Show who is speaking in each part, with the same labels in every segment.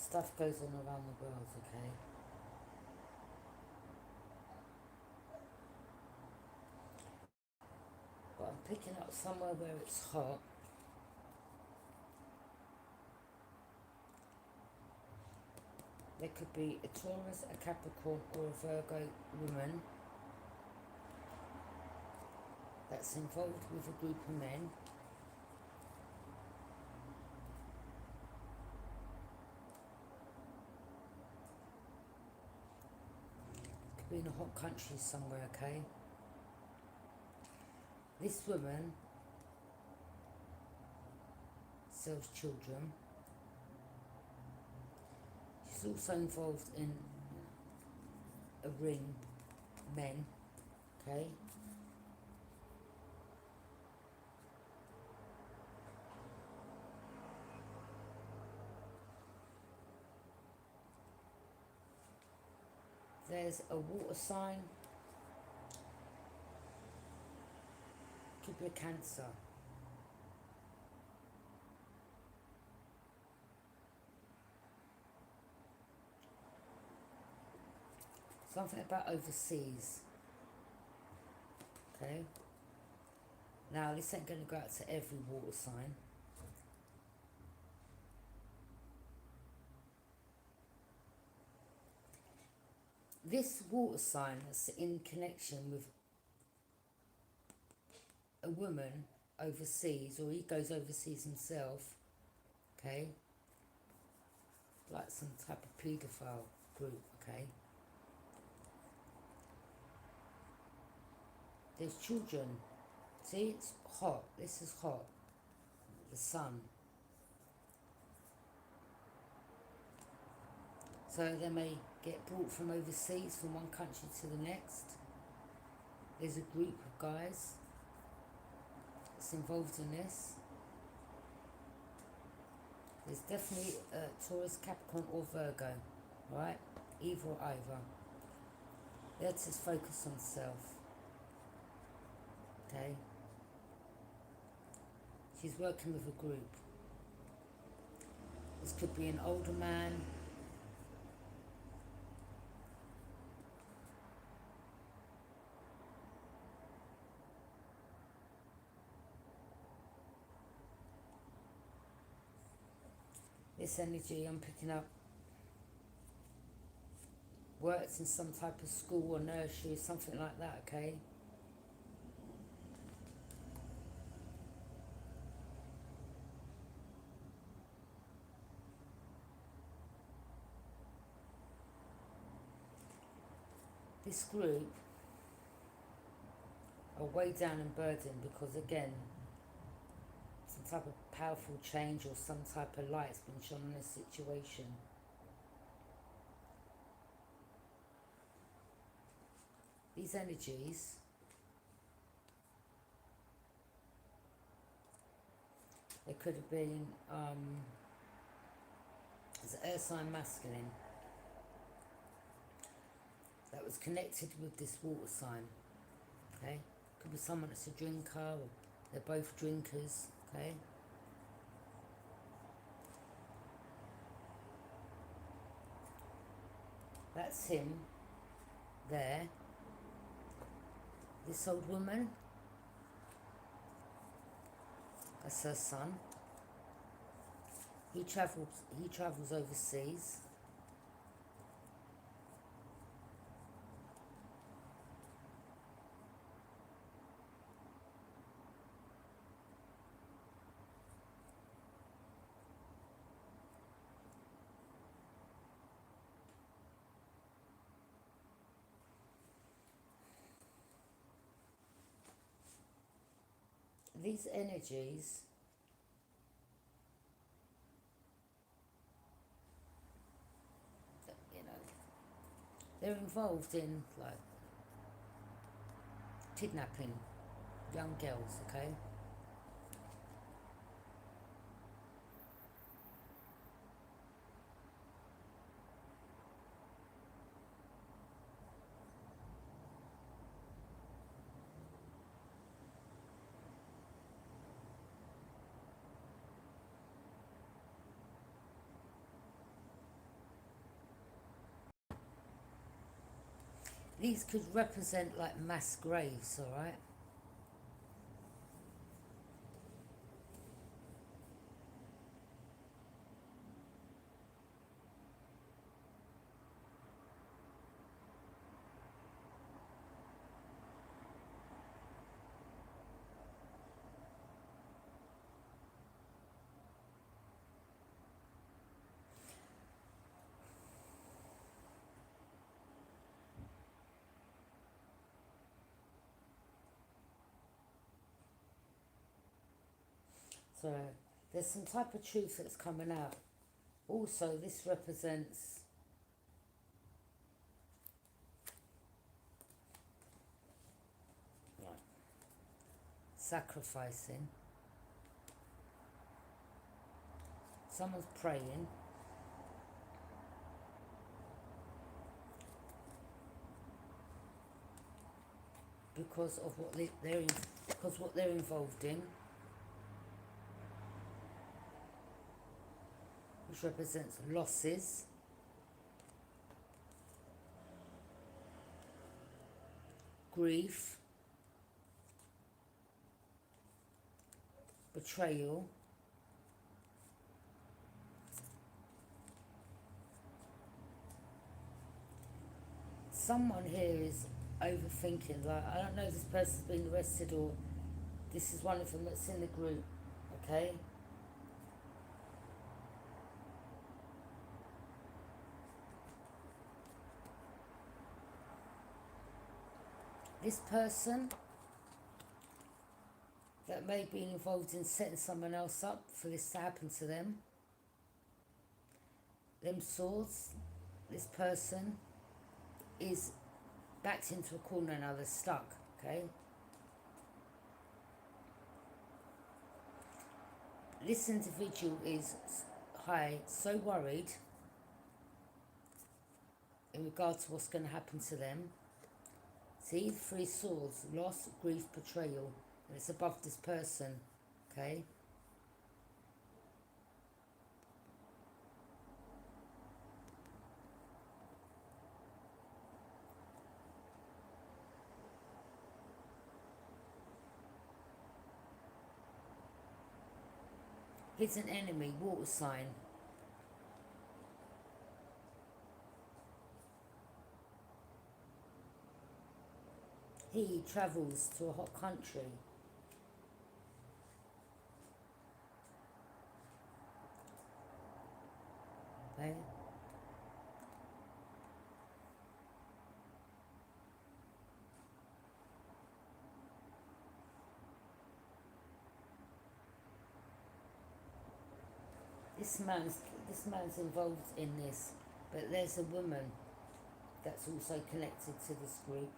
Speaker 1: Stuff goes on around the world, okay? But I'm picking up somewhere where it's hot. There could be a Taurus, a Capricorn, or a Virgo woman that's involved with a group of men. Could be in a hot country somewhere, okay? This woman sells children. She's also involved in a ring, men, okay? There's a water sign, could be a Cancer. Something about overseas, okay? Now, this ain't going to go out to every water sign. This water sign is in connection with a woman overseas, or he goes overseas himself, okay? Like some type of paedophile group, okay? There's children. See, it's hot. This is hot. The sun. So they may get brought from overseas, from one country to the next. There's a group of guys that's involved in this. There's definitely a Taurus, Capricorn or Virgo, right? Either or either. Let's just focus on self, okay? She's working with a group. This could be an older man. This energy I'm picking up works in some type of school or nursery, something like that, okay? This group are way down and burdened because, again, some type of powerful change or some type of light's been shone on this situation. These energies they could have been as an earth sign masculine that was connected with this water sign, okay? Could be someone that's a drinker, or they're both drinkers, okay? That's him there. This old woman, that's her son. He travels overseas. These energies they're involved in like kidnapping young girls, okay? These could represent like mass graves, alright? So there's some type of truth that's coming out. Also, this represents like, sacrificing. Someone's praying. Because of what they're involved in, which represents losses, grief, betrayal, someone here is overthinking, like, I don't know if this person's been arrested or this is one of them that's in the group, okay? This person that may be involved in setting someone else up for this to happen to them, them swords, this person is backed into a corner now, they're stuck, okay? This individual is so worried in regard to what's going to happen to them. See, 3 swords, loss, grief, betrayal, and it's above this person, okay? Here's an enemy, water sign. He travels to a hot country. Okay? This man's involved in this, but there's a woman that's also connected to this group.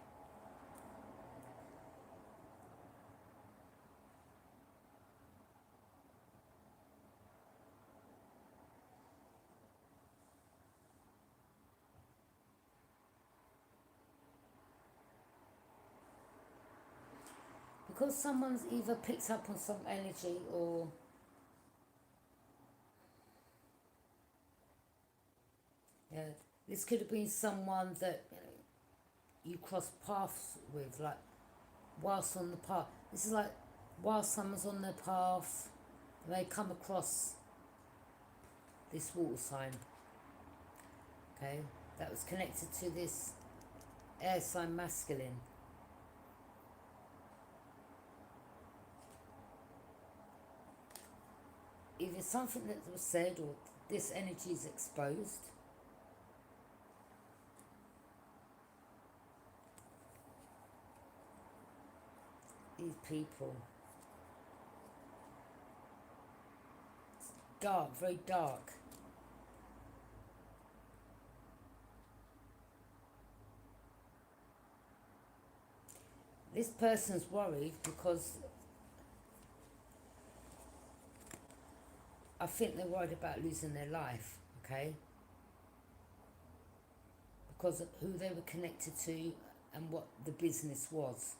Speaker 1: Because someone's either picked up on some energy or yeah, this could have been someone that you cross paths with, like whilst on the path. This is like whilst someone's on their path, they come across this water sign. Okay, that was connected to this air sign masculine. Either something that was said or this energy is exposed. These people. It's dark, very dark. This person's worried because I think they're worried about losing their life, okay? Because of who they were connected to and what the business was.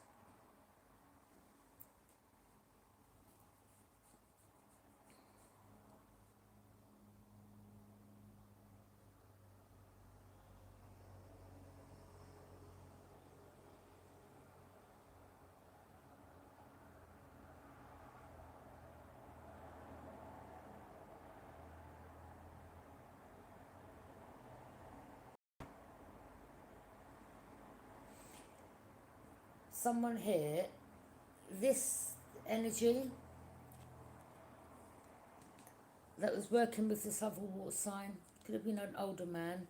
Speaker 1: someone here, this energy that was working with this other water sign, could have been an older man,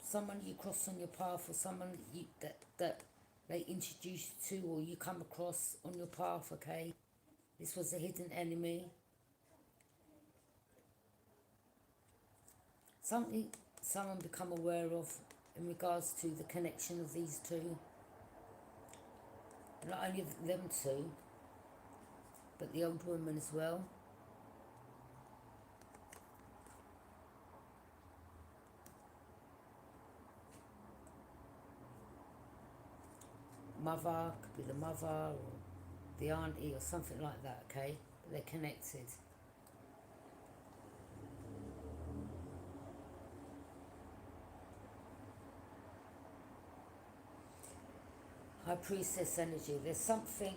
Speaker 1: someone you cross on your path, or someone that they introduce you to, or you come across on your path, okay? This was a hidden enemy. Something someone become aware of in regards to the connection of these two. Not only them two, but the old woman as well. Mother, could be the mother or the auntie or something like that, okay? But they're connected. High Priestess energy, there's something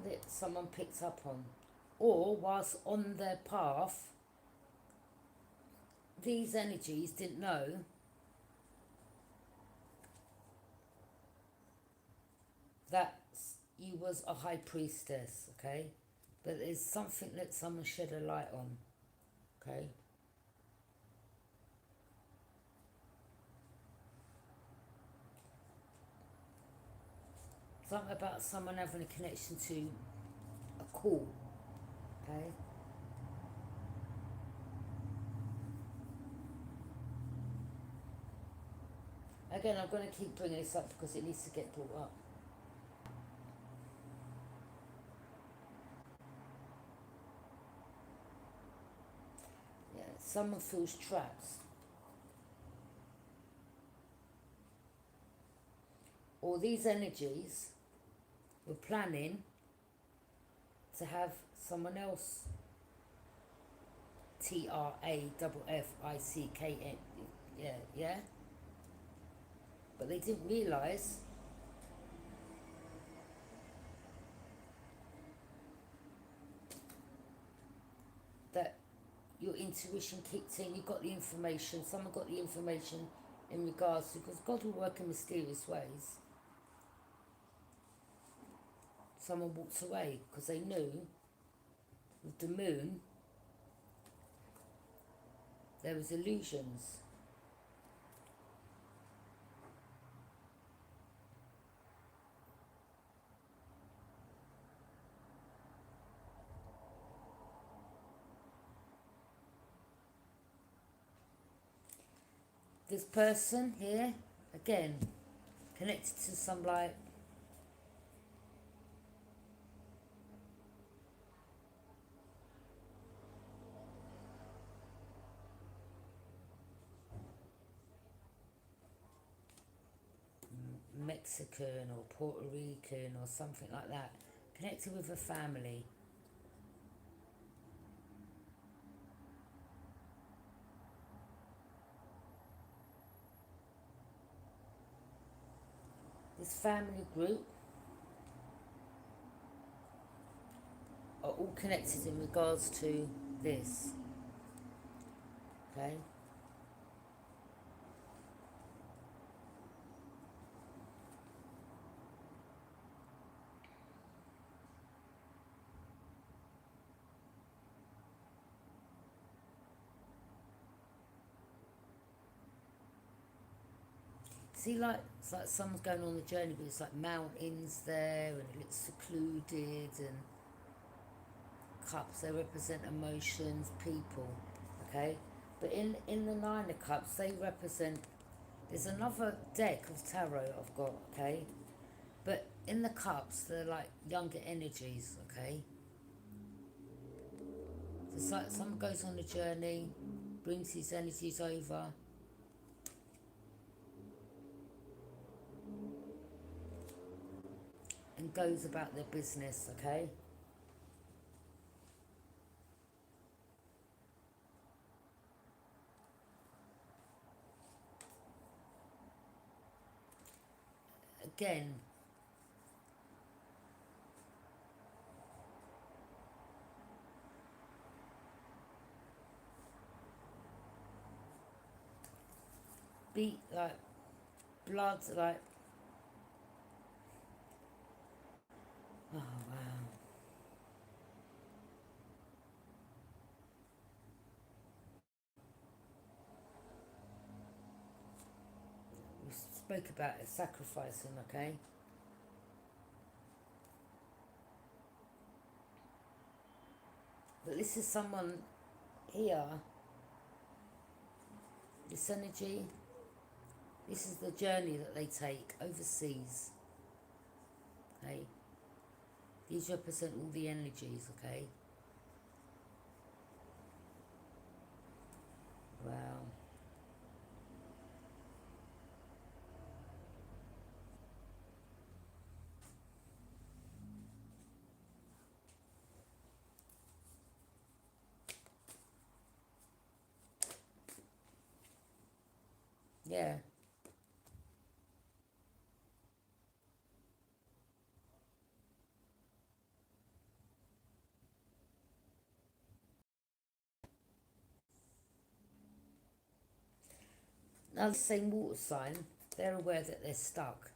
Speaker 1: that someone picked up on, or whilst on their path, these energies didn't know that you was a high priestess, okay? But there's something that someone shed a light on, okay? Something about someone having a connection to a call, okay? Again, I'm going to keep bringing this up because it needs to get brought up. Yeah, someone feels trapped. Or these energies were planning to have someone else TRAFFICKN, yeah, but they didn't realise that your intuition kicked in. You got the information, someone got the information in regards to, because God will work in mysterious ways. Someone walked away because they knew with the moon there was illusions. This person here, again, connected to some like Mexican or Puerto Rican or something like that, connected with a family. This family group are all connected in regards to this, okay? See, like, it's like someone's going on a journey, but it's like mountains there, and it looks secluded, and cups, they represent emotions, people, okay? But in the Nine of Cups, they represent, there's another deck of tarot I've got, okay? But in the cups, they're like younger energies, okay? So it's like someone goes on a journey, brings these energies over, and goes about their business, okay? Again, beat, like blood, like, oh wow. We spoke about it, sacrificing, okay? But this is someone here, this energy, this is the journey that they take overseas, okay? These represent all the energies, okay? Wow. Yeah. Now, the same water sign, they're aware that they're stuck.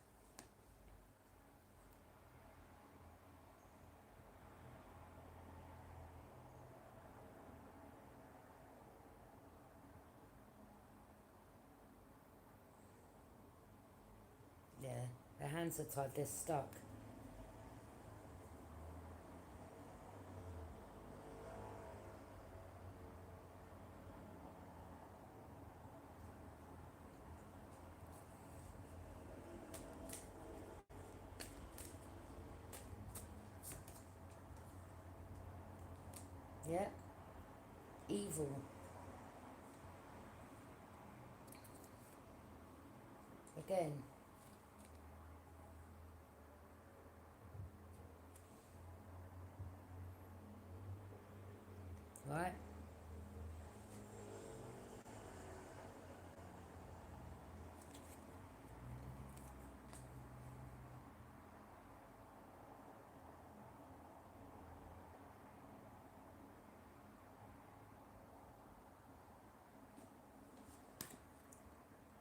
Speaker 1: Yeah. Their hands are tied, they're stuck. Yeah. Evil. Again. Right?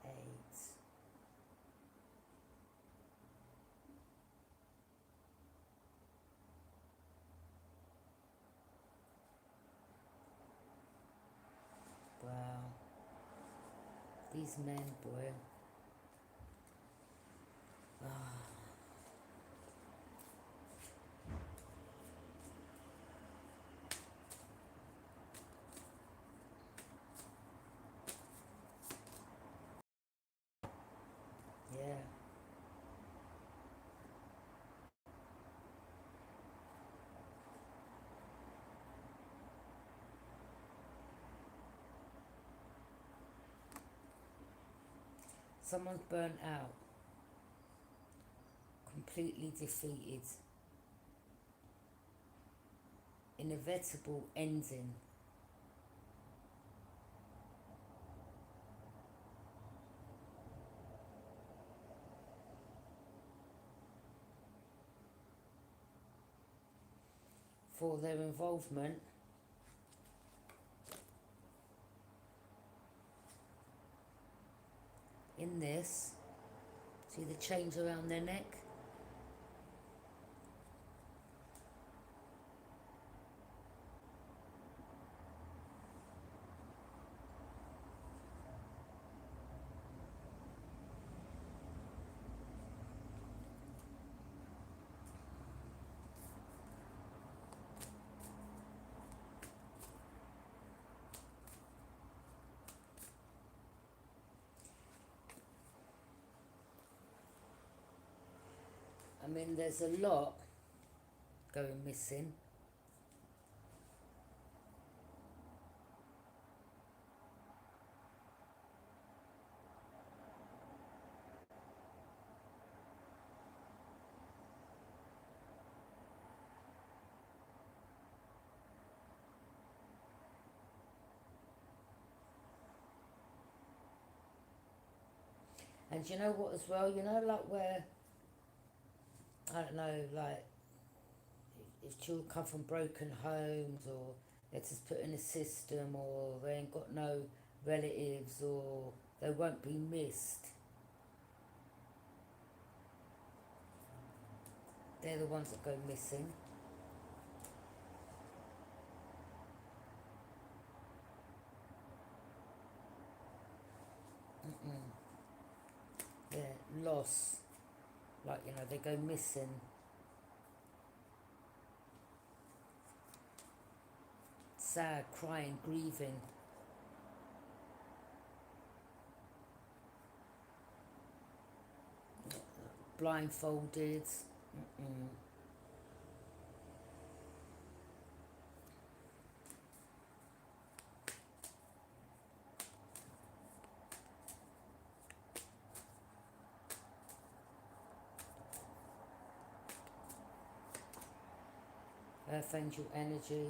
Speaker 1: 8. Wow. These men, boy. Ah. Yeah. Someone's burnt out. Completely defeated. Inevitable ending. For their involvement in this. See the chains around their neck? I mean, there's a lot going missing. And you know what as well? You know, like where, I don't know, like if children come from broken homes or they're just put in a system or they ain't got no relatives or They won't be missed. They're the ones that go missing. They're lost. Like, you know, they go missing. Sad, crying, grieving. Blindfolded. Earth angel energy.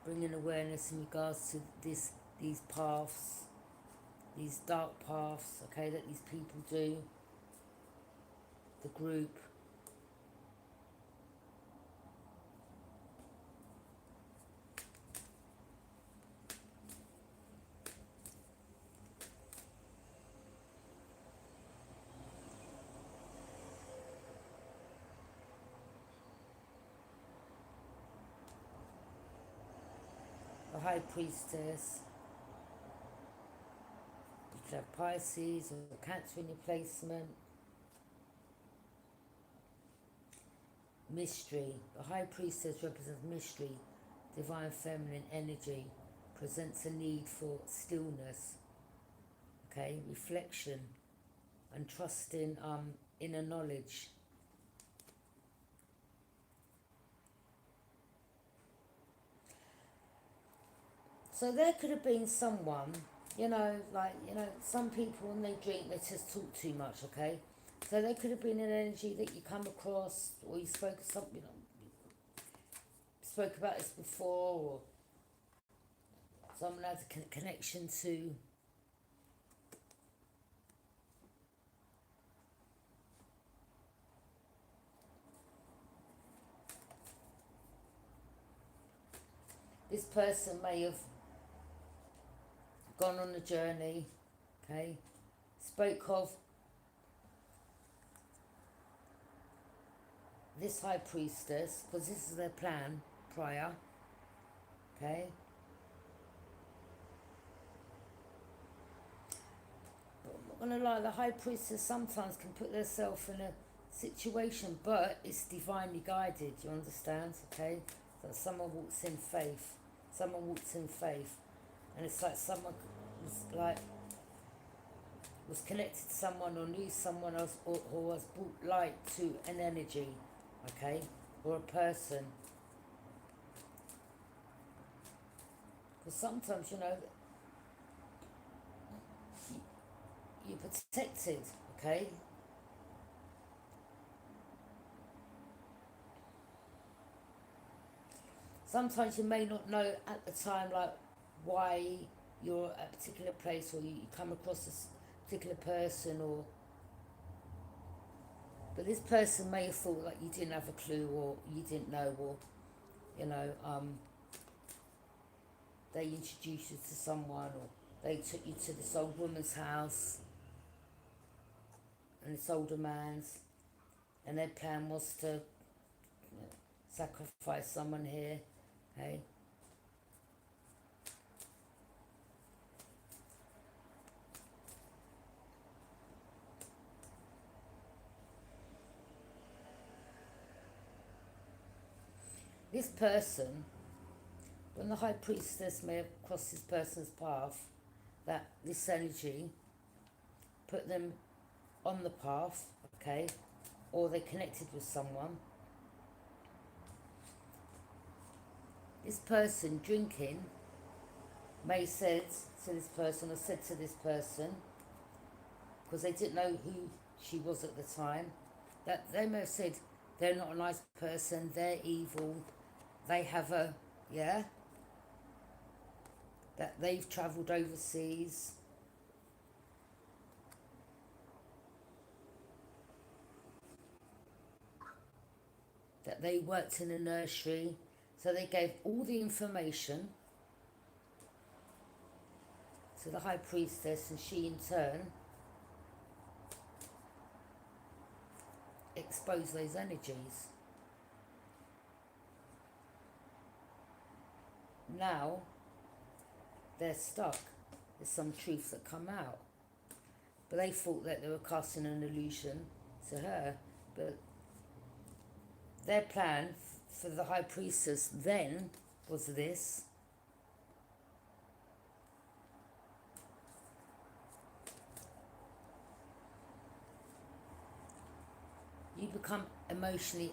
Speaker 1: Bringing awareness in regards to these paths, these dark paths, okay, that these people do, the group. The High Priestess. You could have Pisces or Cancer in your placement. Mystery. The High Priestess represents mystery, divine feminine energy, presents a need for stillness, okay, reflection, and trusting inner knowledge. So there could have been someone, you know, like, you know, some people when they drink, they just talk too much, okay? So there could have been an energy that you come across, or you spoke something, you know, spoke about this before, or someone has a connection to. This person may have gone on a journey, okay, spoke of this High Priestess, because this is their plan prior, okay. But I'm not gonna lie, the High Priestess sometimes can put herself in a situation, but it's divinely guided, you understand, okay? So someone walks in faith, and it's like someone was connected to someone or knew someone else, or has brought light to an energy, okay, or a person. Because sometimes, you know, you're protected, okay. Sometimes you may not know at the time, like, why you're at a particular place, or you come across this particular person, or but this person may have thought like you didn't have a clue, or you didn't know, or you know, they introduced you to someone, or they took you to this old woman's house and this older man's, and their plan was to, you know, sacrifice someone here, okay. This person, when the High Priestess may have crossed this person's path, that this energy put them on the path, okay, or they connected with someone. This person drinking may said to this person, or said to this person, because they didn't know who she was at the time, that they may have said, they're not a nice person, they're evil, they have a, yeah, that they've travelled overseas. that they worked in a nursery. So they gave all the information to the high priestess, and she in turn exposed those energies. Now they're stuck. There's some truths that come out. But they thought that they were casting an illusion to her. But their plan for the high priestess then was this. You become emotionally,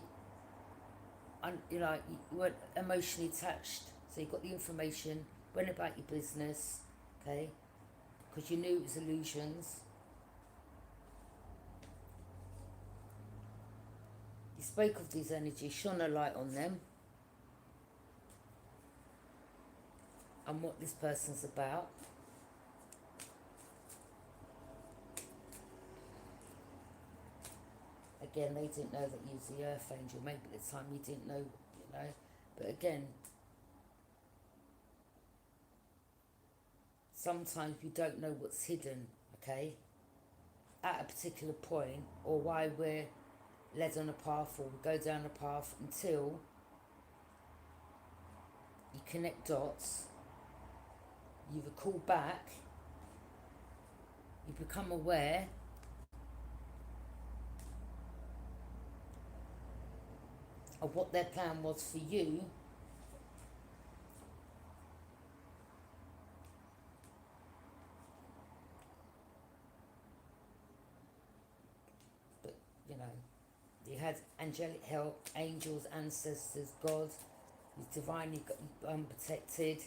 Speaker 1: you weren't emotionally attached. So you got the information, went about your business, okay? Because you knew it was illusions. You spoke of these energies, shone a light on them, and what this person's about. Again, they didn't know that you was the earth angel. Maybe at the time you didn't know, But again, sometimes we don't know what's hidden, okay? At a particular point, or why we're led on a path, or we go down a path, until you connect dots, you recall back, you become aware of what their plan was for you. But, you had angelic help, angels, ancestors, God. You're divinely protected.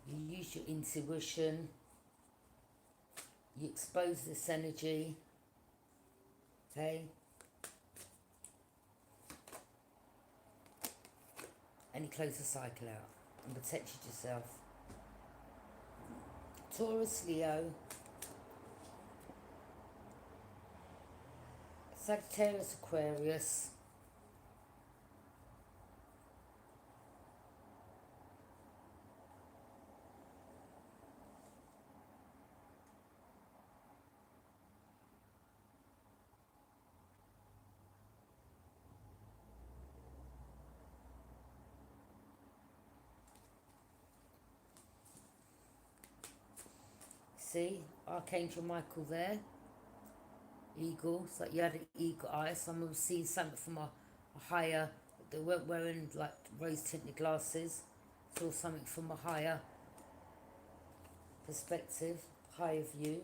Speaker 1: You use your intuition. You expose this energy. Okay? And you close the cycle out and protected yourself. Taurus, Leo, Sagittarius, Aquarius, see, Archangel Michael there, eagle, it's like you had an eagle eye. Someone was seeing something from a higher, they weren't wearing like rose tinted glasses, saw something from a higher perspective, higher view.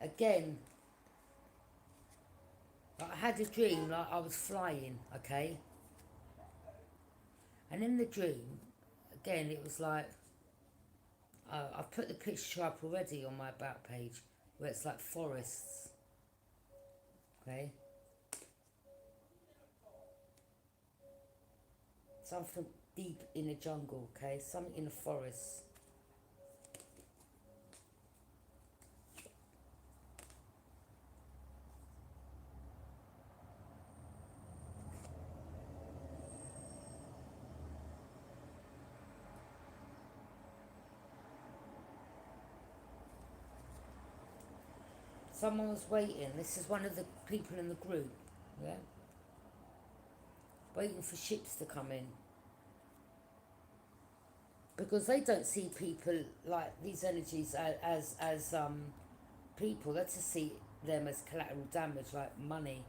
Speaker 1: Again, I had a dream like I was flying, okay? And in the dream, again, it was like, I've put the picture up already on my about page, where it's like forests, okay? Something deep in the jungle, okay? Something in the forest. Someone was waiting. This is one of the people in the group, yeah? Waiting for ships to come in. Because they don't see people like these energies as people. They just see them as collateral damage, like money.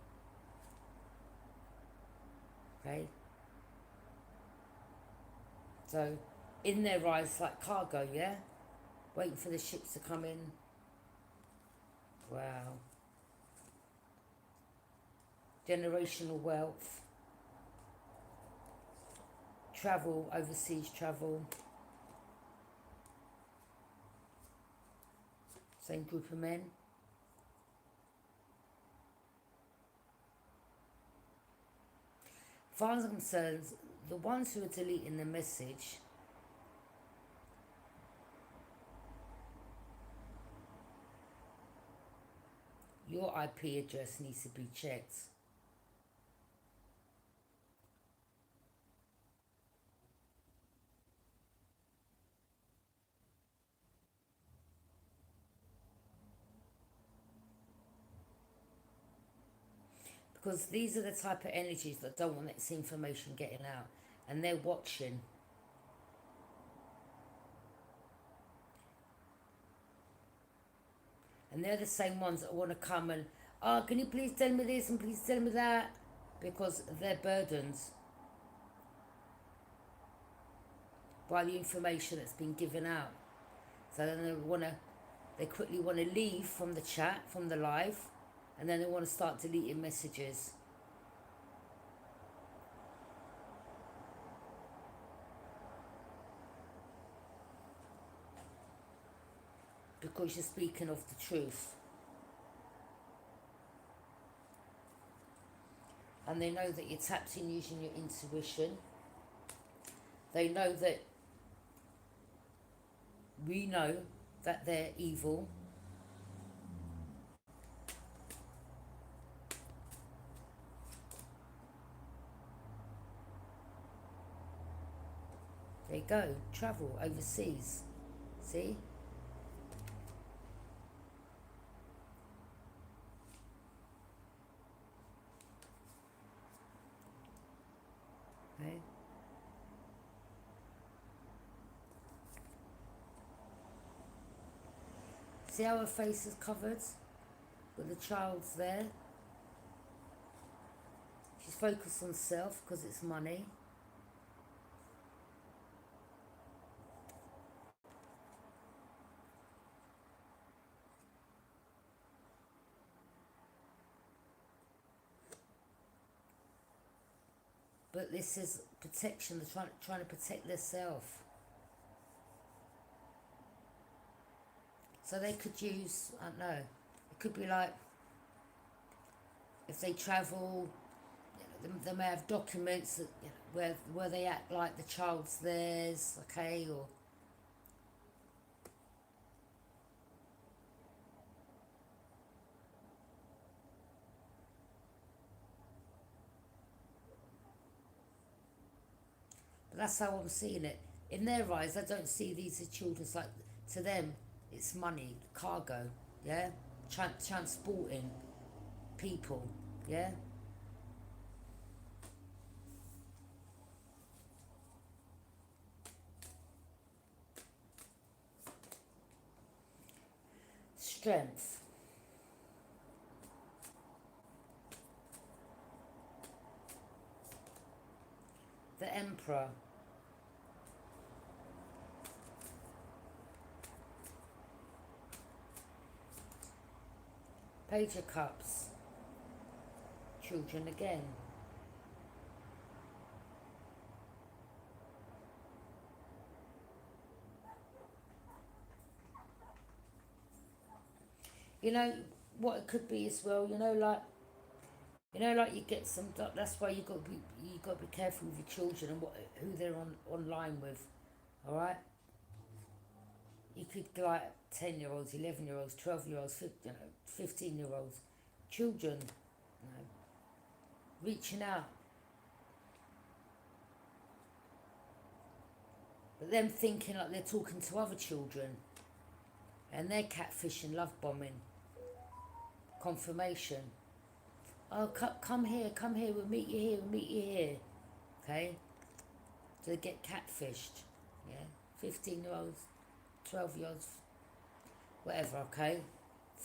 Speaker 1: Okay? So, in their eyes, like cargo, yeah? Waiting for the ships to come in. Wow. Generational wealth. Travel, overseas travel. Same group of men. As far as I'm concerned, the ones who are deleting the message, your IP address needs to be checked. Because these are the type of energies that don't want this information getting out, and they're watching. And they're the same ones that want to come and, oh, can you please tell me this and please tell me that? Because they're burdened by the information that's been given out. So then they quickly want to leave from the chat, from the live, and then they want to start deleting messages. Because you're speaking of the truth. And they know that you're tapped in using your intuition. They know that we know that they're evil. There you go, travel overseas. See? Okay. See how her face is covered with the child's there? She's focused on self because it's money. But this is protection. They're trying to protect themselves. So they could use, I don't know, it could be like, if they travel, you know, they may have documents that, you know, where they act like the child's theirs, okay, or but that's how I'm seeing it. In their eyes, they don't see these as children. It's like, to them, it's money, cargo, yeah? Transporting people, yeah? Strength. The Emperor. Page of Cups. Children again. You know what it could be as well. Like you get some. That's why you got to be careful with your children and who they're online with. All right. You could like 10-year-olds, 11-year-olds, 12-year-olds, 15-year-olds, children, reaching out, but them thinking like they're talking to other children, and they're catfishing, love bombing, confirmation. Oh, come here, we'll meet you here, okay? So they get catfished, yeah? 15-year-olds, 12-year-olds, whatever, okay?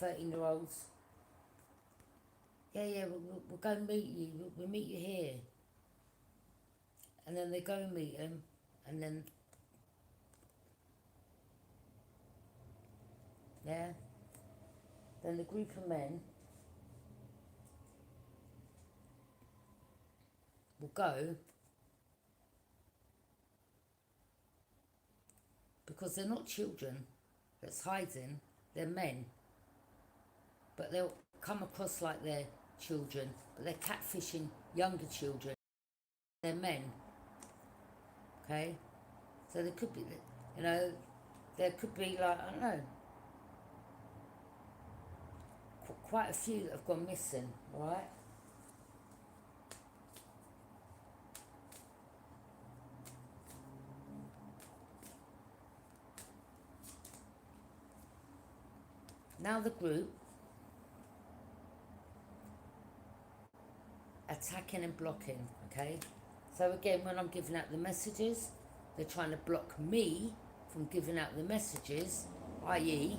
Speaker 1: 13-year-olds. Yeah, we'll go and meet you, we'll meet you here. And then they go and meet them, and then, yeah? Then the group of men will go because they're not children that's hiding, they're men. But they'll come across like they're children, but they're catfishing younger children. They're men. Okay? So there could be, there could be like, I don't know, quite a few that have gone missing, alright? Now the group attacking and blocking, okay? So again, when I'm giving out the messages, they're trying to block me from giving out the messages, i.e.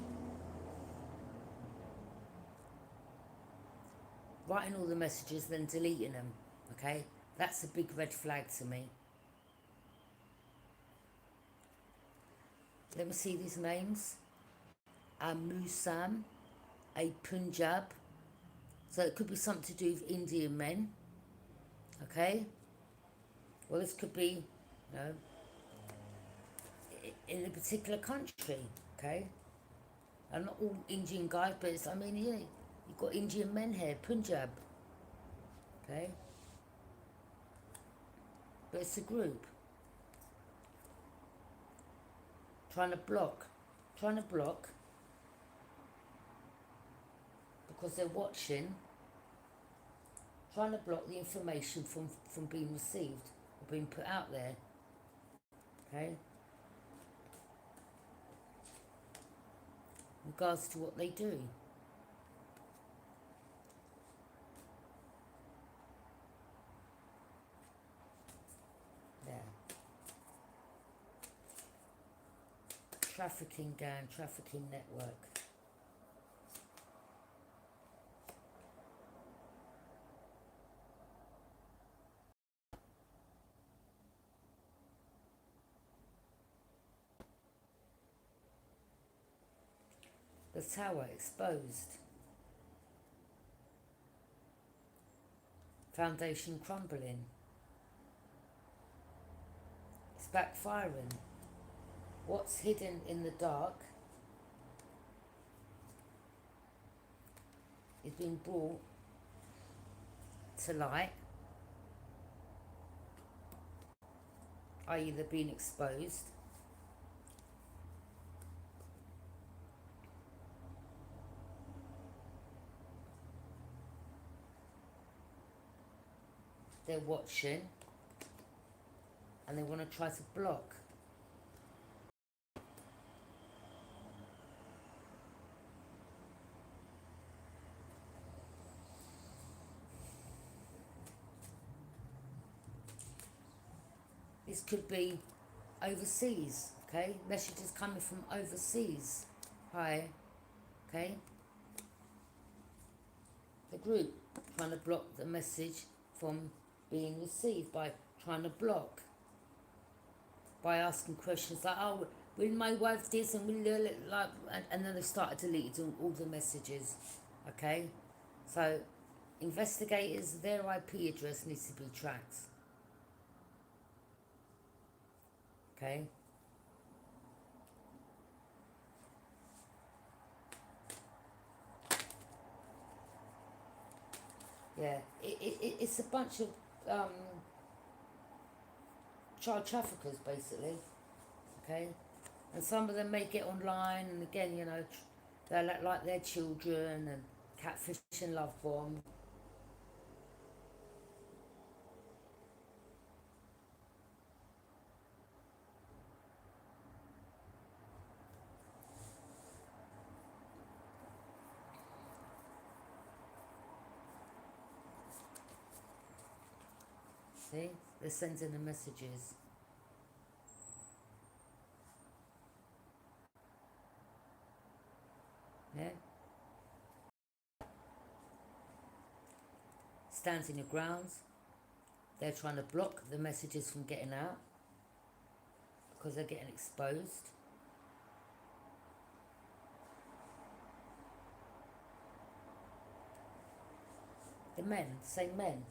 Speaker 1: writing all the messages, then deleting them, okay? That's a big red flag to me. Let me see these names. A Musam, a Punjab. So it could be something to do with Indian men, okay? Well, this could be, you know, in a particular country, okay? And not all Indian guys, but it's, I mean, yeah, you've got Indian men here, Punjab, okay? But it's a group. Trying to block, because they're watching, trying to block the information from being received or being put out there, okay? In regards to what they do. Yeah. Trafficking gang, trafficking network. The tower exposed. Foundation crumbling. It's backfiring. What's hidden in the dark is being brought to light, i.e. they're being exposed. They're watching and they want to try to block. This could be overseas, okay? Messages coming from overseas. Hi, okay? The group trying to block the message from being received by trying to block, by asking questions like, oh, will my wife this and will like, and then they started deleting all the messages, okay? So investigators, their IP address needs to be tracked, okay? Yeah, it's a bunch of child traffickers, basically, okay? And some of them may get online, and again, you know, they're like their children, and catfish and love bomb. See, they're sending the messages. Yeah. Stands in your grounds. They're trying to block the messages from getting out because they're getting exposed. The men, same men.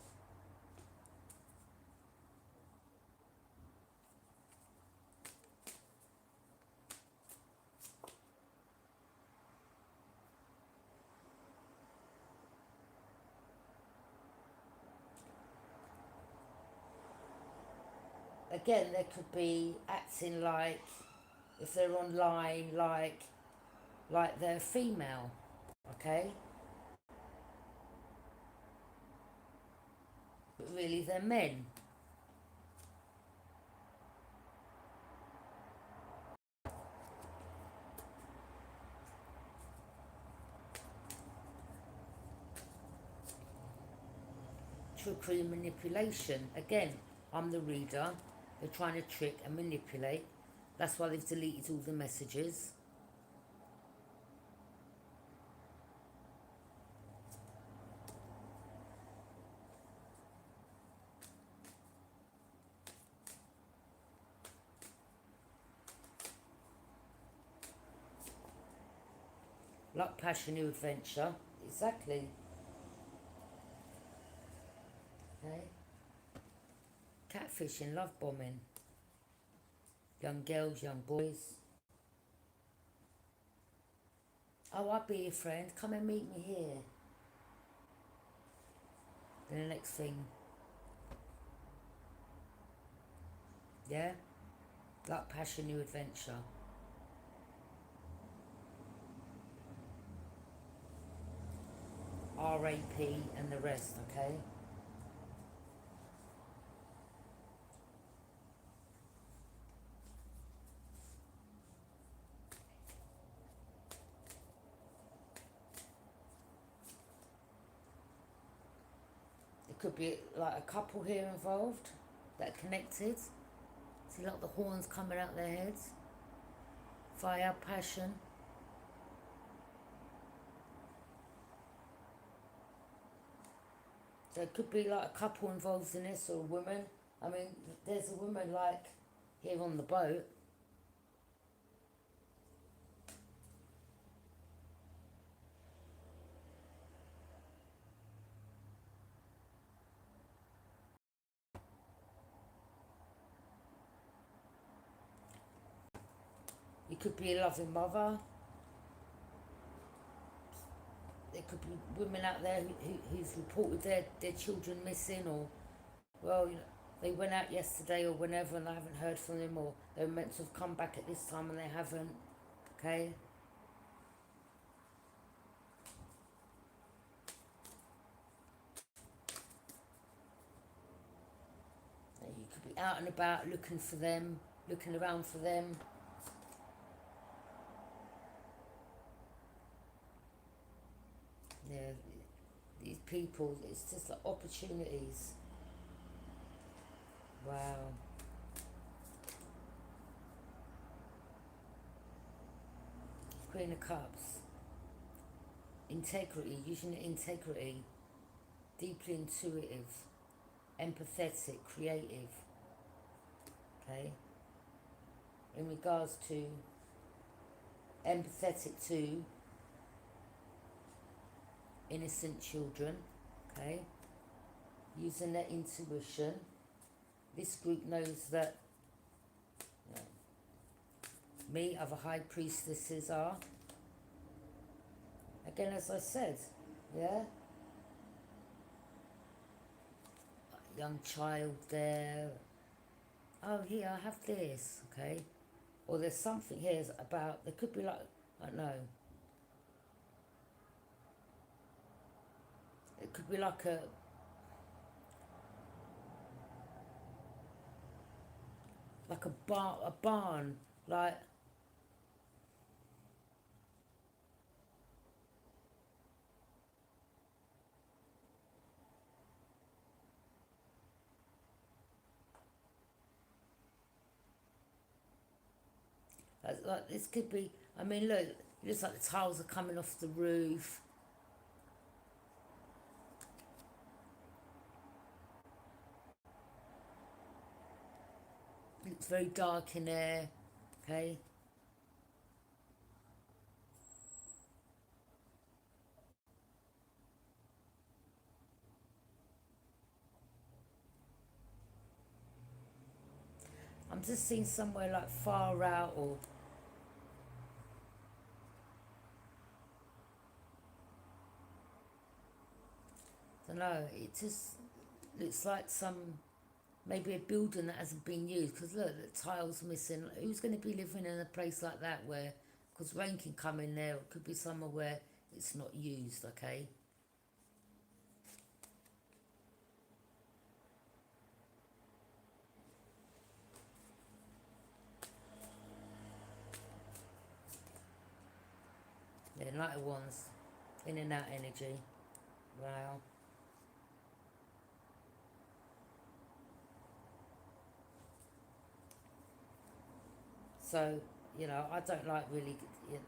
Speaker 1: Again, they could be acting like, if they're online, like they're female, okay? but really they're men. Trickery and manipulation. Again, I'm the reader. They're trying to trick and manipulate. That's why they've deleted all the messages. Luck, passion, new adventure. Exactly. Okay. Catfishing, love bombing. Young girls, young boys. Oh, I'll be your friend. Come and meet me here. Then the next thing. Yeah? Luck, passion, new adventure. RAP and the rest, okay? It could be like a couple here involved that are connected. See like the horns coming out their heads. Fire, passion. So it could be like a couple involved in this, or a woman. I mean, there's a woman like here on the boat. You could be a loving mother. There could be women out there who's reported their children missing, or, well, you know, they went out yesterday or whenever and I haven't heard from them, or they were meant to have come back at this time and they haven't. Okay? You could be out and about looking for them, looking around for them. Yeah, these people, it's just like opportunities. Wow. Queen of Cups. Integrity, using integrity. Deeply intuitive, empathetic, creative. Okay? In regards to empathetic to innocent children. Okay? Using their intuition. This group knows that, you know, me, other high priestesses are. Again, as I said, yeah? Young child there. Oh, here, I have this, okay? Or there's something here about, there could be like, I don't know. It could be like a barn, like, this could be, I mean, look, it looks like the tiles are coming off the roof. It's very dark in there, okay? I'm just seeing somewhere like far out, or I don't know, it just looks like maybe a building that hasn't been used, because look, the tiles missing. Who's going to be living in a place like that where, because rain can come in there, it could be somewhere where it's not used, okay? Yeah, Knight of Wands. In and out energy. Wow. So, I don't like really, you know,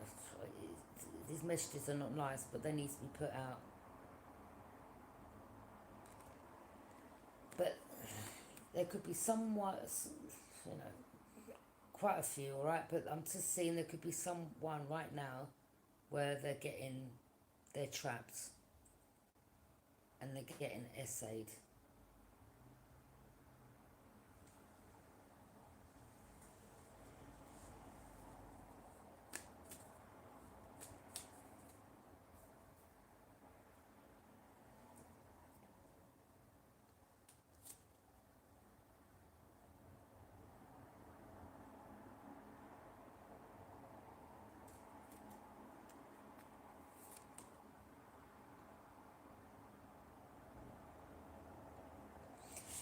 Speaker 1: these messages are not nice, but they need to be put out. But there could be somewhat, you know, quite a few, alright? But I'm just seeing there could be someone right now where they're trapped and they're getting essayed.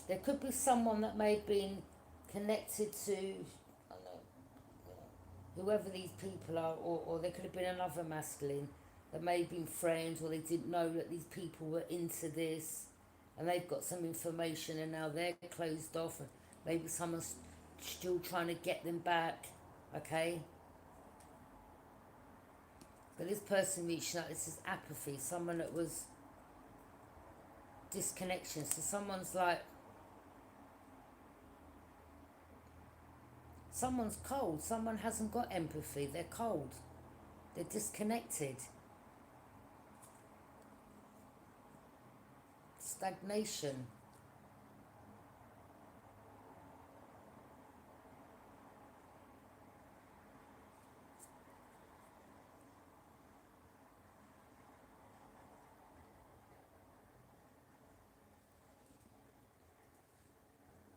Speaker 1: There could be someone that may have been connected to, I don't know, whoever these people are, or there could have been another masculine that may have been friends, or they didn't know that these people were into this, and they've got some information and now they're closed off, and maybe someone's still trying to get them back, okay? But this person reaching out, this is apathy, someone that was disconnection. So someone's cold, someone hasn't got empathy, they're cold, they're disconnected. Stagnation.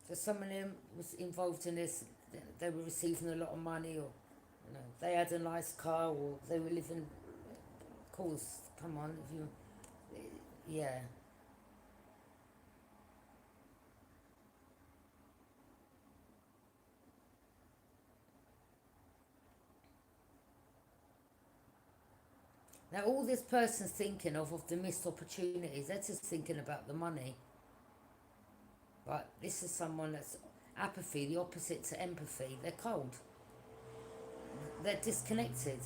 Speaker 1: So someone was involved in this, they were receiving a lot of money, or they had a nice car, or they were living. Of course, come on, if you, yeah. Now all this person's thinking of the missed opportunities, they're just thinking about the money. But this is someone that's apathy, the opposite to empathy. They're cold. They're disconnected.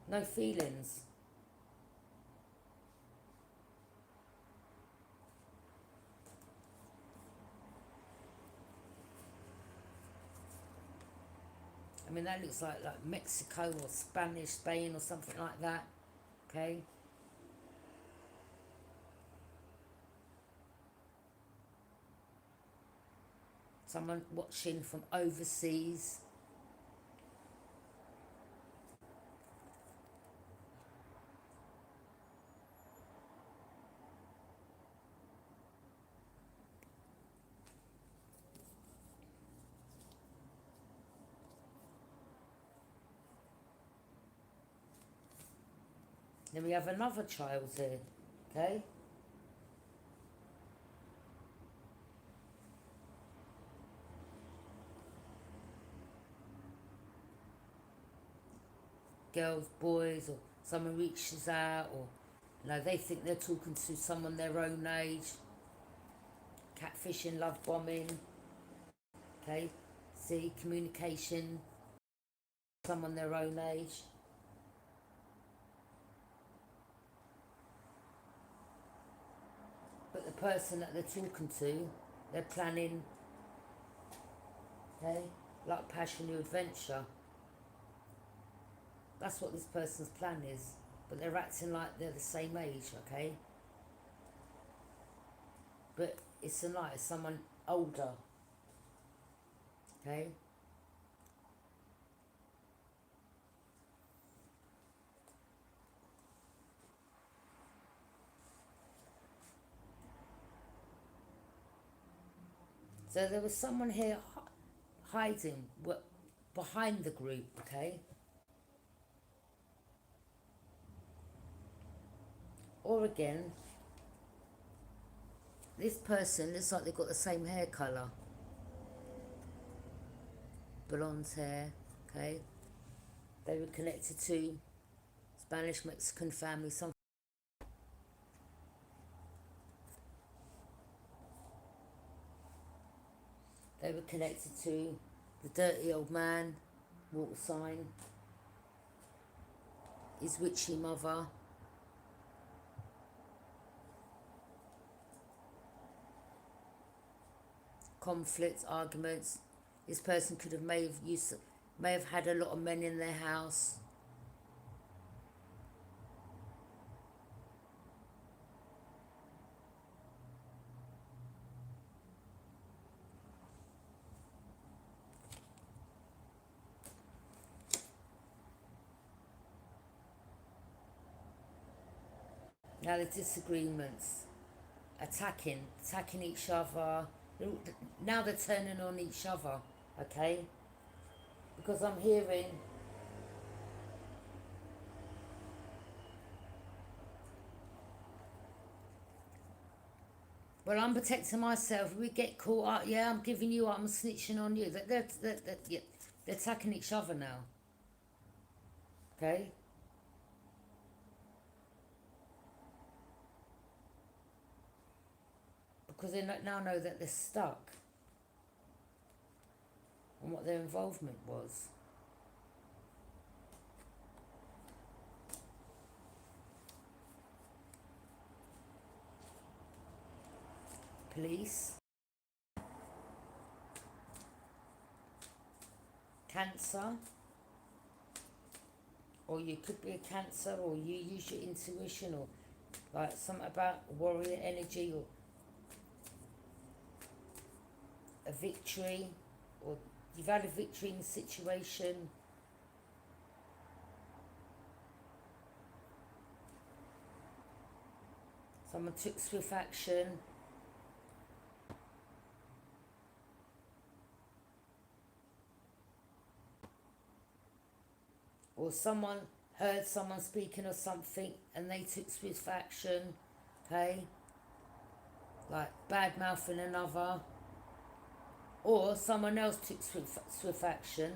Speaker 1: No feelings. I mean, that looks like Mexico or Spain or something like that. Okay. Someone watching from overseas. Then we have another child here. Okay. Girls, boys, or someone reaches out, or they think they're talking to someone their own age. Catfishing, love bombing. Okay. See, communication, someone their own age. But the person that they're talking to, they're planning, okay, like passion, new adventure. That's what this person's plan is. But they're acting like they're the same age, okay? But it's it's someone older, okay? So there was someone here hiding behind the group, okay? Or again, this person looks like they've got the same hair colour. Blonde hair, okay? They were connected to this Spanish Mexican family. Some they were connected to the dirty old man, water sign, his witchy mother. Conflicts, arguments. This person could have may have had a lot of men in their house. Now the disagreements, attacking each other. Now they're turning on each other, okay? Because I'm hearing well, I'm protecting myself. If we get caught up, yeah, I'm giving you up, I'm snitching on you. Yeah, they're attacking each other now, okay? Because they now know that they're stuck and what their involvement was. Police, Cancer, or you could be a Cancer, or you use your intuition, or like something about warrior energy, or a victory, or you've had a victory in the situation. Someone took swift action. Or someone heard someone speaking of something and they took swift action, okay? Like bad mouthing another. Or someone else took swift action.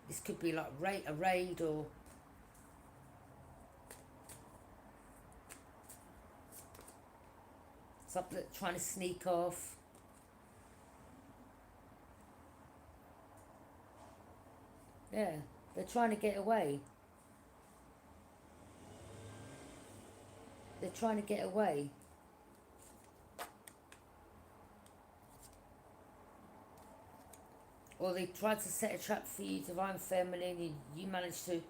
Speaker 1: This could be like a raid or something trying to sneak off. Yeah, they're trying to get away. They're trying to get away. Or they tried to set a trap for you, divine feminine, and you managed to,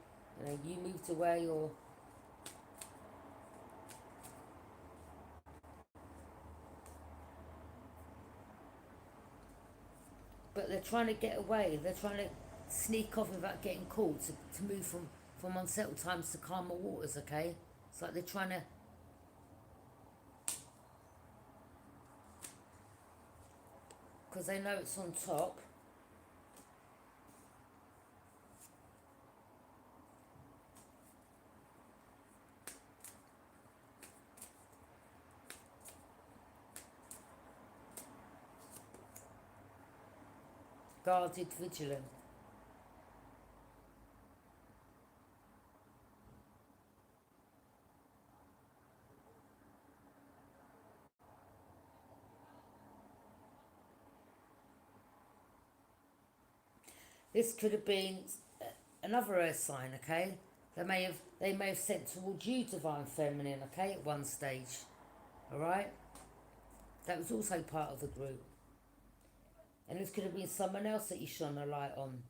Speaker 1: you moved away, or but they're trying to get away. They're trying to sneak off without getting caught to move from unsettled times to calmer waters, okay? It's like they're trying to because they know it's on top. Guarded, vigilant. This could have been another earth sign, okay? They may have sent towards you divine feminine, okay, at one stage. Alright? That was also part of the group. And this could have been someone else that you shone a light on.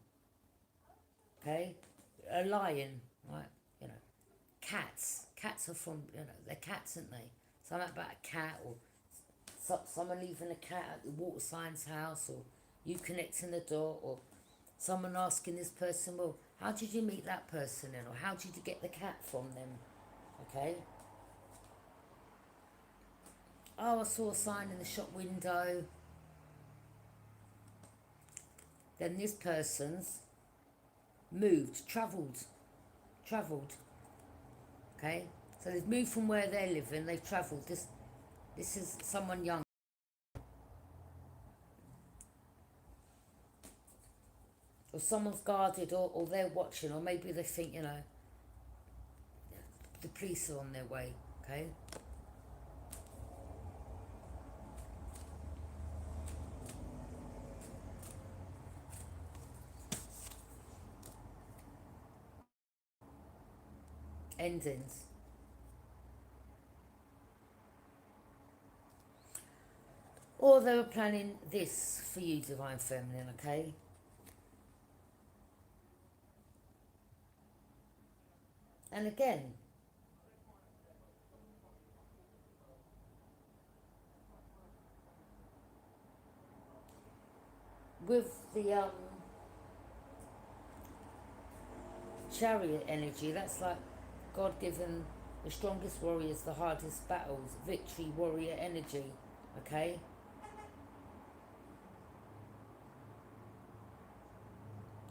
Speaker 1: Okay? A lion, right? Cats. Cats are from, they're cats, aren't they? Something about a cat, or someone leaving a cat at the water sign's house, or you connecting the door, or someone asking this person, well, how did you meet that person in? Or how did you get the cat from them? Okay? Oh, I saw a sign in the shop window. Then this person's moved, travelled. Okay? So they've moved from where they're living, they've travelled. This is someone young. Or someone's guarded, or they're watching, or maybe they think, the police are on their way, okay? Endings. Or they were planning this for you, Divine Feminine, okay? And again, with the Chariot energy, that's like God given the strongest warriors the hardest battles, victory, warrior energy, okay?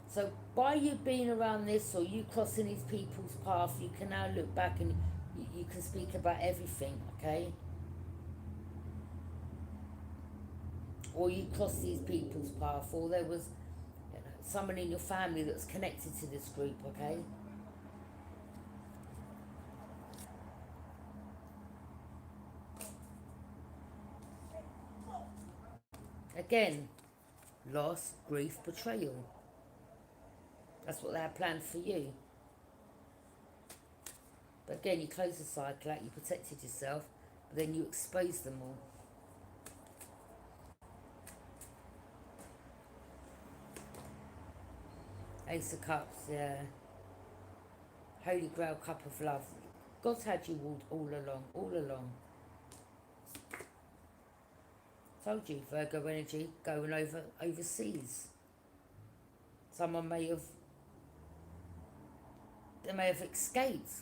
Speaker 1: So by you being around this or you crossing these people's path, you can now look back and you can speak about everything, okay? Or you cross these people's path, or there was, you know, someone in your family that's connected to this group, okay? Again, loss, grief, betrayal. That's what they had planned for you. But again, you close the cycle out, you protected yourself, but then you exposed them all. Ace of Cups, yeah. Holy Grail Cup of Love. God's had you all along, all along. Told you, Virgo energy, going overseas. Someone they may have escaped.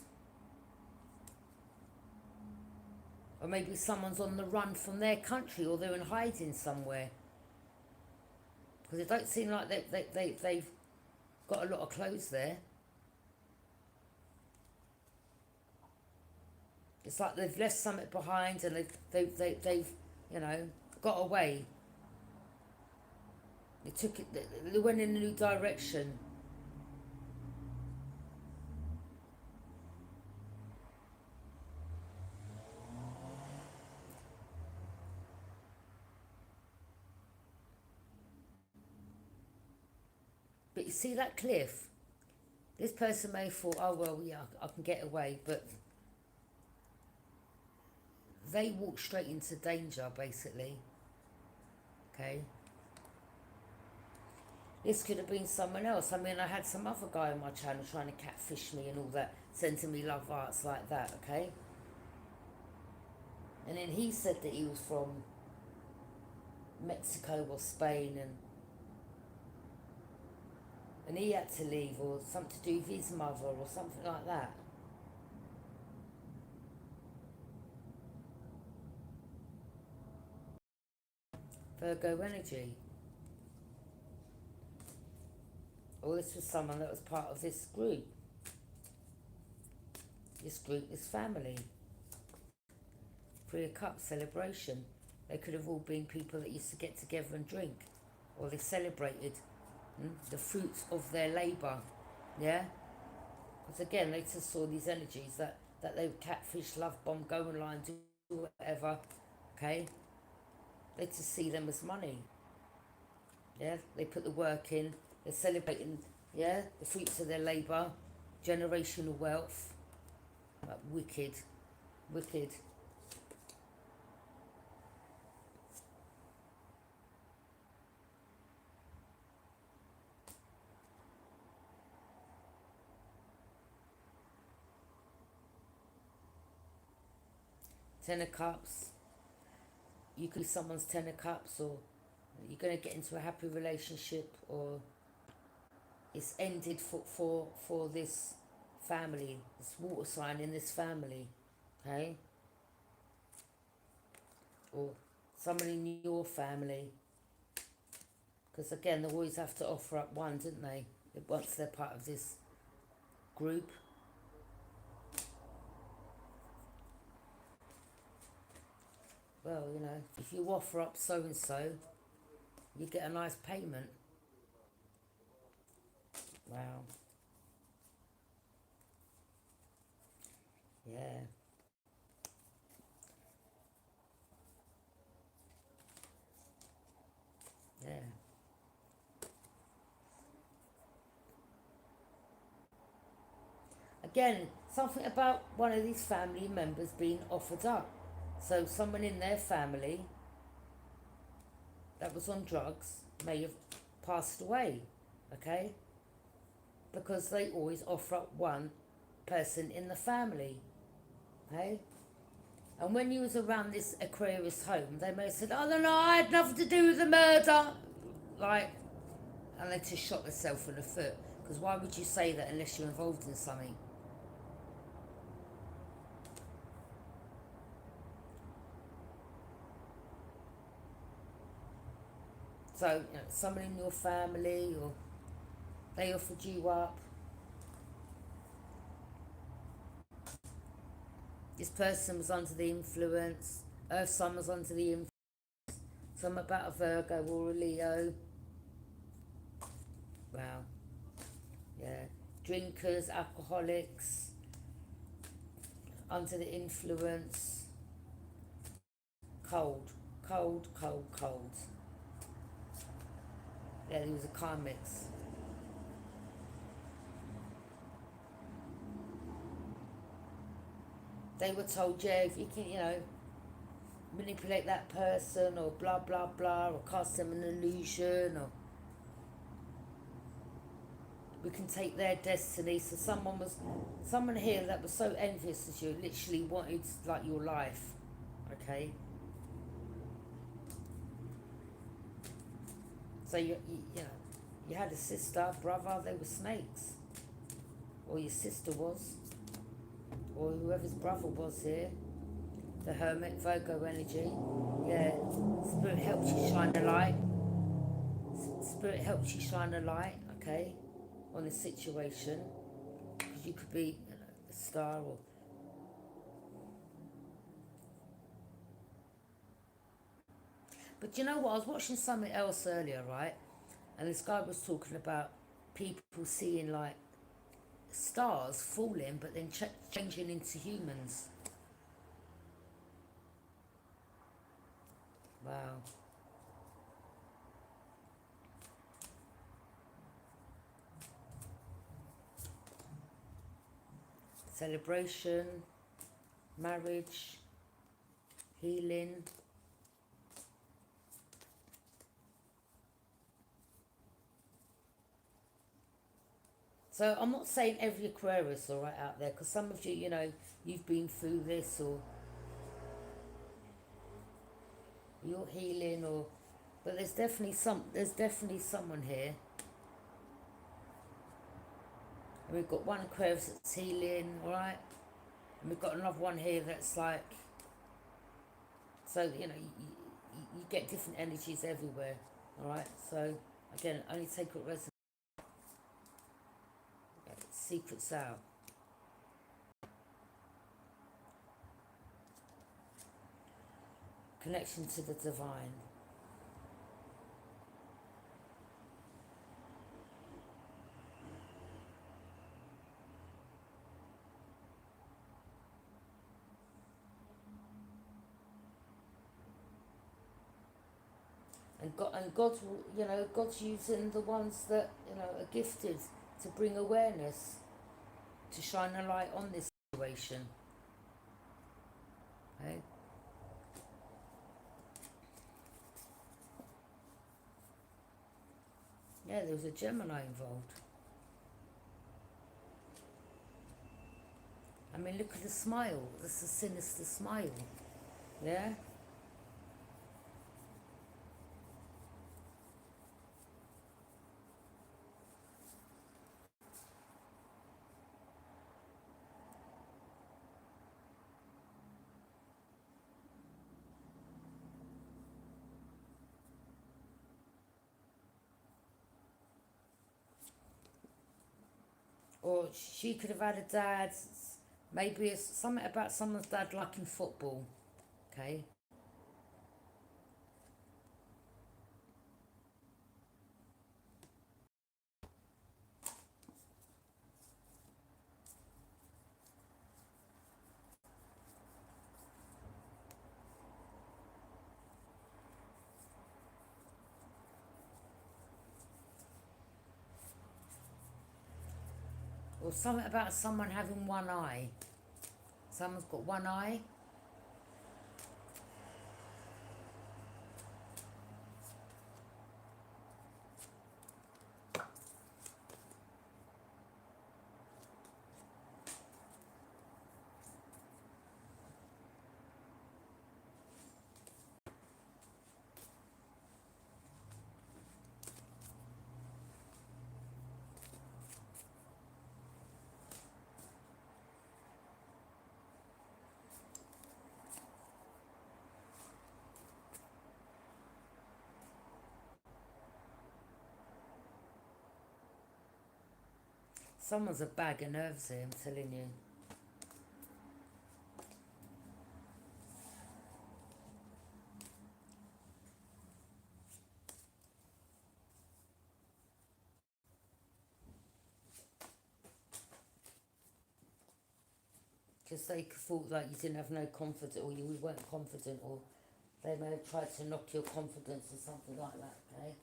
Speaker 1: Or maybe someone's on the run from their country, or they're in hiding somewhere. Because it don't seem like they've got a lot of clothes there. It's like they've left something behind and they've you know, got away. They went in a new direction. But you see that cliff? This person may have thought, oh well, yeah, I can get away, but they walked straight into danger, basically. Okay? This could have been someone else. I mean, I had some other guy on my channel trying to catfish me and all that, sending me love arts like that, okay? And then he said that he was from Mexico or Spain, and he had to leave, or something to do with his mother or something like that. Virgo energy. Or this was someone that was part of this group. This group, this family. Three of Cups, celebration. They could have all been people that used to get together and drink. Or they celebrated the fruits of their labour. Yeah? Because again, they just saw these energies that they would catfish, love bomb, go online, do whatever. Okay? They just see them as money. Yeah? They put the work in. They're celebrating, yeah, the fruits of their labour, generational wealth. Wicked, wicked. Ten of Cups. You could be someone's Ten of Cups, or you're going to get into a happy relationship, or it's ended for this family, this water sign in this family, okay? Or someone in your family. Because again, they always have to offer up one, didn't they? Once they're part of this group. Well, you know, if you offer up so and so, you get a nice payment. Wow. Yeah. Yeah. Again, something about one of these family members being offered up. So someone in their family that was on drugs may have passed away, okay? Because they always offer up one person in the family, okay? And when you was around this Aquarius home, they may have said, "Oh no, I had nothing to do with the murder," like, and they just shot themselves in the foot. Because why would you say that unless you're involved in something? So, someone in your family, or they offered you up. This person was under the influence. Earth Sun was under the influence. Some about a Virgo or a Leo. Wow. Yeah. Drinkers, alcoholics, under the influence. Cold. Cold, cold, cold. Yeah, there was a karmics. They were told, yeah, if you can, manipulate that person, or blah, blah, blah, or cast them an illusion, or we can take their destiny. So someone here that was so envious as you, literally wanted, like, your life, okay? So you had a sister, brother, they were snakes. Or your sister was, or whoever's brother was here. The Hermit, Virgo energy. Yeah, Spirit helps you shine a light. Spirit helps you shine a light, okay, on the situation. Because you could be a star, or... But you know what? I was watching something else earlier, right? And this guy was talking about people seeing, like, stars falling, but then changing into humans. Wow. Celebration, marriage, healing. So I'm not saying every Aquarius, all right, out there, because some of you, you've been through this, or you're healing, or... But there's definitely someone here. And we've got one Aquarius that's healing, all right? And we've got another one here that's like... So, you get different energies everywhere, all right? So, again, only take what resonates. Secrets out. Connection to the divine. And God's, God's using the ones that, are gifted to bring awareness, to shine a light on this situation. Okay? Yeah, there was a Gemini involved. I mean, look at the smile. That's a sinister smile. Yeah? Or she could have had a dad. Maybe it's something about someone's dad liking football. Okay? Or something about someone having one eye. Someone's got one eye. Someone's a bag of nerves here, I'm telling you. Because they thought like you didn't have no confidence, or you weren't confident, or they may have tried to knock your confidence or something like that, okay?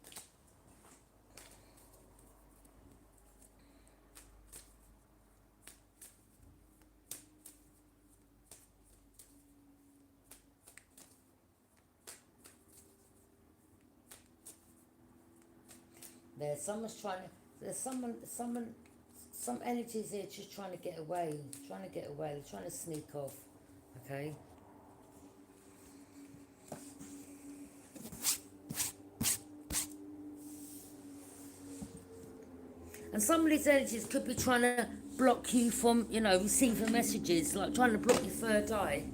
Speaker 1: There's some energies here just trying to get away, they're trying to sneak off, okay? And some of these energies could be trying to block you from, receiving messages, like trying to block your third eye.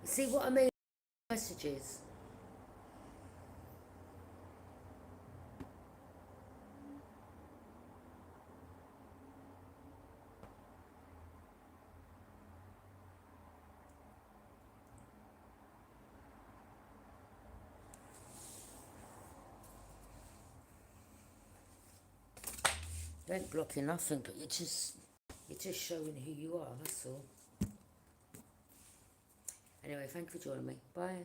Speaker 1: See what I mean? Messages. They ain't blocking nothing, but you're just showing who you are, that's all. Anyway, thank you for joining me. Bye.